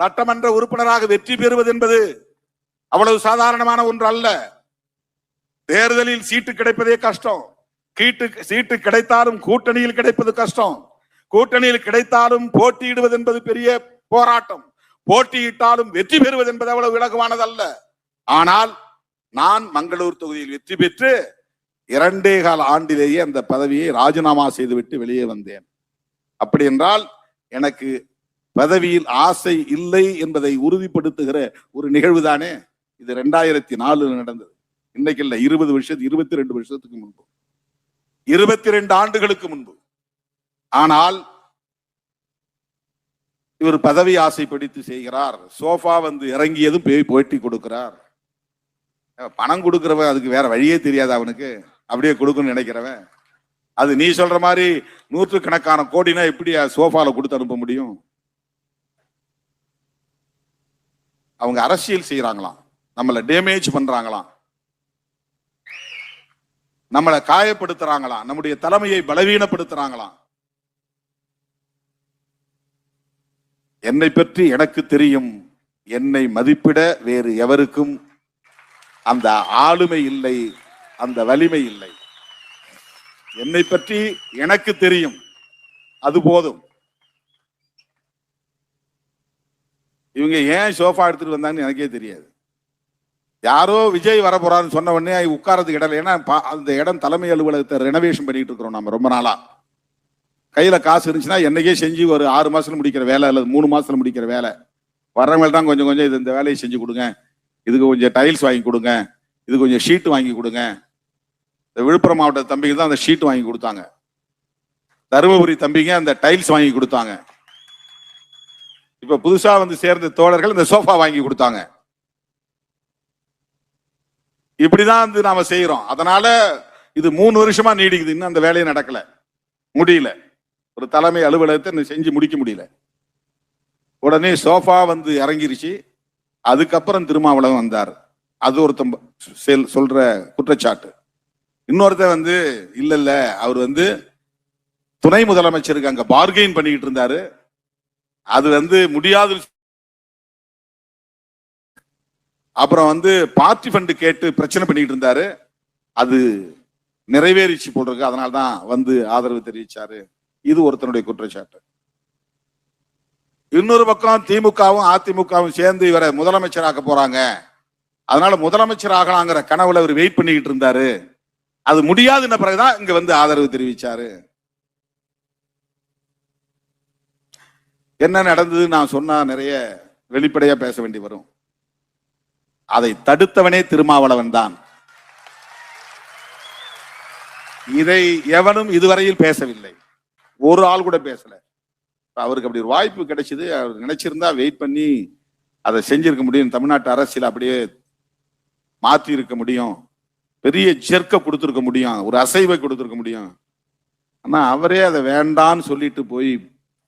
சட்டமன்ற உறுப்பினராக வெற்றி பெறுவது என்பது அவ்வளவு சாதாரணமான ஒன்று அல்ல. தேர்தலில் சீட்டு கிடைப்பதே கஷ்டம். சீட்டு கிடைத்தாலும் கூட்டணியில் கிடைப்பது கஷ்டம். கூட்டணியில் கிடைத்தாலும் போட்டியிடுவது என்பது பெரிய போராட்டம். போட்டியிட்டாலும் வெற்றி பெறுவது என்பது அவ்வளவு இலகுவானது அல்ல. ஆனால் நான் மங்களூர் தொகுதியில் வெற்றி பெற்று 2.25 ஆண்டிலேயே அந்த பதவியை ராஜினாமா செய்துவிட்டு வெளியே வந்தேன். அப்படி என்றால் எனக்கு பதவியில் ஆசை இல்லை என்பதை உறுதிப்படுத்துகிற ஒரு நிகழ்வு தானே இது. 2004 நடந்தது. இன்னைக்கு இல்ல, 22 வருஷத்துக்கு முன்பு, 22 ஆண்டுகளுக்கு முன்பு. ஆனால் இவர் பதவி ஆசை பிடித்து செய்கிறார். சோஃபா வந்து இறங்கியதும் போட்டி கொடுக்கிறார். பணம் கொடுக்கிறவன் அதுக்கு வேற வழியே தெரியாது அவனுக்கு, அப்படியே கொடுக்கணும்னு நினைக்கிறவன். அது நீ சொல்ற மாதிரி 100கணக்கான கோடினா எப்படி சோஃபால கொடுத்து அனுப்ப முடியும்? அவங்க அரசியல் செய்யறாங்களாம், நம்மளை டேமேஜ் பண்றாங்களாம், நம்மளை காயப்படுத்துறாங்களாம், நம்முடைய தலைமையை பலவீனப்படுத்துறாங்களாம். என்னை பற்றி எனக்கு தெரியும். என்னை மதிப்பிட வேறு எவருக்கும் அந்த ஆளுமை இல்லை, அந்த வலிமை இல்லை. என்னை பற்றி எனக்கு தெரியும், அது போதும். இவங்க ஏன் சோஃபா எடுத்துட்டு வந்தாங்கன்னு எனக்கே தெரியாது. யாரோ விஜய் வர போறான்னு சொன்ன உடனே உட்காரதுக்கு இடம். ஏன்னா அந்த இடம் தலைமை அலுவலகத்தை ரெனோவேஷன் பண்ணிட்டு இருக்கிறோம் நம்ம ரொம்ப நாளா. கையில காசு இருந்துச்சுன்னா என்னைக்கே செஞ்சு ஒரு 6 மாசத்துல முடிக்கிற வேலை அல்லது 3 மாசத்துல முடிக்கிற வேலை. வர்றவங்க தான் கொஞ்சம் கொஞ்சம் இந்த வேலையை செஞ்சு கொடுங்க, இதுக்கு கொஞ்சம் டைல்ஸ் வாங்கி கொடுங்க, இது கொஞ்சம் ஷீட் வாங்கி கொடுங்க. விழுப்புரம் மாவட்ட தம்பிங்க தான் அந்த ஷீட் வாங்கி கொடுத்தாங்க. தருமபுரி தம்பிங்க அந்த டைல்ஸ் வாங்கி கொடுத்தாங்க. இப்ப புதுசா வந்து சேர்ந்த தோழர்கள் இந்த சோஃபா வாங்கி கொடுத்தாங்க. இப்படிதான் வந்து நாம செய்யறோம். அதனால இது 3 வருஷமா நீடிக்குது. இன்னும் அந்த வேலையை நடக்கல, முடியல. ஒரு தலைமை அலுவலகத்தை செஞ்சு முடிக்க முடியல. உடனே சோஃபா வந்து இறங்கிருச்சு. அதுக்கப்புறம் திருமாவளவன் வந்தார். அது ஒருத்தன் சொல்ற குற்றச்சாட்டு. இன்னொருத்த வந்து இல்ல அவர் வந்து துணை முதலமைச்சருக்கு அங்க பார்கெயின் பண்ணிக்கிட்டு இருந்தாரு, அது வந்து முடியாது. அப்புறம் வந்து பார்ட்டி ஃபண்ட் கேட்டு பிரச்சனை பண்ணிட்டு இருந்தாரு, அது நிறைவேறிச்சு போட்டிருக்கு, அதனால்தான் வந்து ஆதரவு தெரிவிச்சாரு. இது ஒருத்தனுடைய குற்றச்சாட்டு. இன்னொரு பக்கம் திமுகவும் அதிமுகவும் சேர்ந்து இவரை முதலமைச்சராக்க போறாங்க, அதனால முதலமைச்சர் ஆகலாங்கிற கனவுல அவர் வெயிட் பண்ணிக்கிட்டு இருந்தாரு, அது முடியாதுன்ன பிறகுதான் இங்க வந்து ஆதரவு தெரிவிச்சாரு. என்ன நடந்தது நான் சொன்னா நிறைய வெளிப்படையா பேச வேண்டி வரும். அதை தடுத்தவனே திருமாவளவன் தான். இதை எவனும் இதுவரையில் பேசவில்லை, ஒரு ஆள் கூட பேசல. அவருக்கு அப்படி ஒரு வாய்ப்பு கிடைச்சது. அவர் நினைச்சிருந்தா வெயிட் பண்ணி அதை செஞ்சிருக்க முடியும். தமிழ்நாட்டு அரசியல் அப்படியே மாற்றி இருக்க முடியும், பெரிய ஜெர்க்க கொடுத்துருக்க முடியும், ஒரு அசைவை கொடுத்துருக்க முடியும். ஆனா அவரே அதை வேண்டான்னு சொல்லிட்டு போய்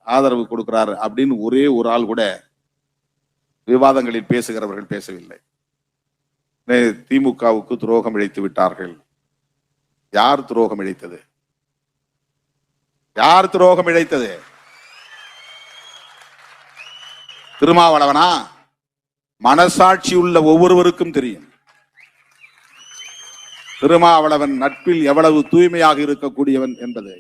ஆதரவு கொடுக்கிறார் அப்படின்னு ஒரே ஒரு ஆள் கூட விவாதங்களில் பேசுகிறவர்கள் பேசவில்லை. திமுகவுக்கு துரோகம் இழைத்து விட்டார்கள். யார் துரோகம் இழைத்தது? யார் துரோகம் இழைத்தது? திருமாவளவனா? மனசாட்சி உள்ள ஒவ்வொருவருக்கும் தெரியும் திருமாவளவன் நட்பில் எவ்வளவு தூய்மையாக இருக்கக்கூடியவன் என்பது.